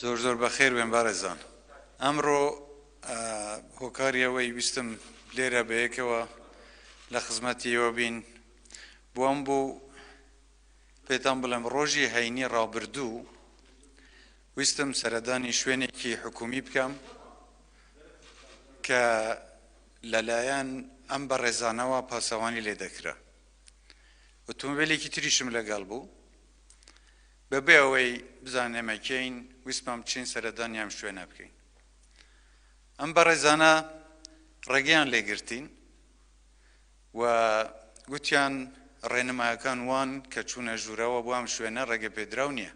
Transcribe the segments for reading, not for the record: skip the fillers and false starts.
زۆر بەخێر بێن بارزان. ئەمڕۆ هۆکاریەوەی ویستم لێرە بەیەکەوە لە خزمەتیەوە بین بۆم بوو پێتان بڵێم ڕۆژی هەینی ڕابردوو ویستم سەردانی شوێنێکی حکومی بکەم کە لەلایەن ئەم بەڕێزانەوە پاسەوانی لێ دەکرا. ئۆتۆمۆبیلێکی تریشم لەگەڵ بوو بەبێ ئەوەی بزانێمەکەین ویستمام چین سەردانیام شوێنە بکەین. ئەم بەڕێزانە ڕێگەیان لێگرتین و گوتیان ڕێنمایەکان وان کە چوونە ژوورەوە بۆ ئەم شوێنە ڕێگە پێدراو نییە.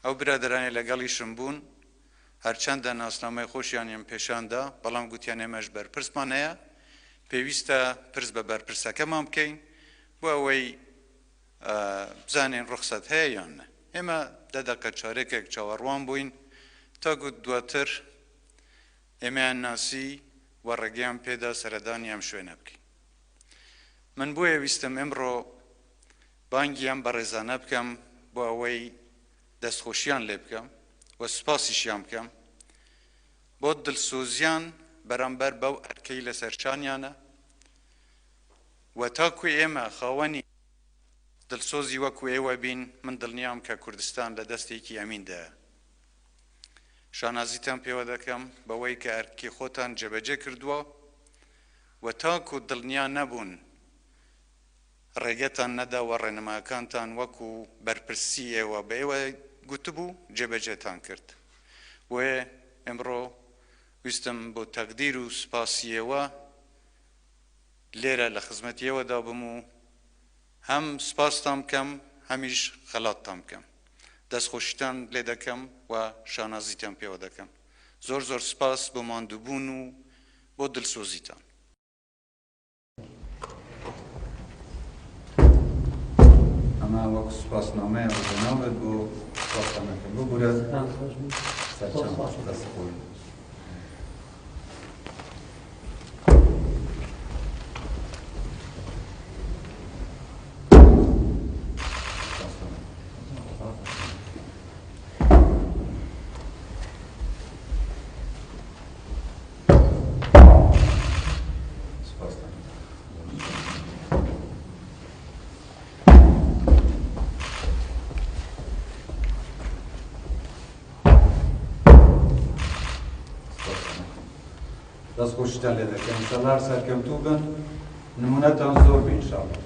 ئەو برادرانی لەگەڵیشم بوون هەرچەندە ناسنامەی خۆشیانیان پێشاندا بەڵام گوتیان ئێمەش بەرپرسمان هەیە پێویستە پرس بە بەرپرسەکەمان بکەین بۆ ئەوەی بزانین ڕوخسەت هەیە یان نە. ئێمە دەدەقە چارێکێک چاوەڕوان بووین تا گوت دواتر ئێمەیان ناسی و ڕێگەیان پێدا سەردانی ئەم شوێنە بکەین. من بۆیە ویستم ئەمڕۆ بانگی ئەم بەڕێزانە بکەم بۆ ئەوەی دەستخۆشییان لێ بکەم و سوپاسیشیان بکەم بۆ دڵسۆزیان بەرامبەر بەو ئەرکەی لەسەرچانیانە و تاکو ئێمە خاوەنی دڵسۆزی وەکو ئێوە بین من دڵنیام کە کوردستان لە دەستێکی ئەمیندایە. شانازیتان پێوە دەکەم بەوەی کە ئەرکی خۆتان جێبەجێ کردووە و تاکو دڵنیا نەبوون ڕێگەتان نەدا و ڕێنماکانتان وەکو بەرپرسی ئێوە بە ئێوە گوتبوو جێبەجێتان کرد. وێ ئەمڕۆ ویستم بۆ تەقدیر و سپاسیەوە لێرە لە خزمەتیەوەدا بم و هەم سپاستان بکەم هەمیش خەڵاتتان بکەم. دەستخۆشیتان لێ دەکەم و شانازیتان پێوە دەکەم. زۆر سپاس بۆ ماندووبوون و بۆ دڵسۆزیتان. ئەمە وەکو سوپاسنامەیە بەناوێت بۆ سوپاسانەکەم ببورە سەرچەممە دەستخۆی. دەستخۆشیتان لێ دەکەم ئینشاڵڵا هەر سەرکەوتوو بن نمونەتان زۆر بێ ئینشاڵڵا.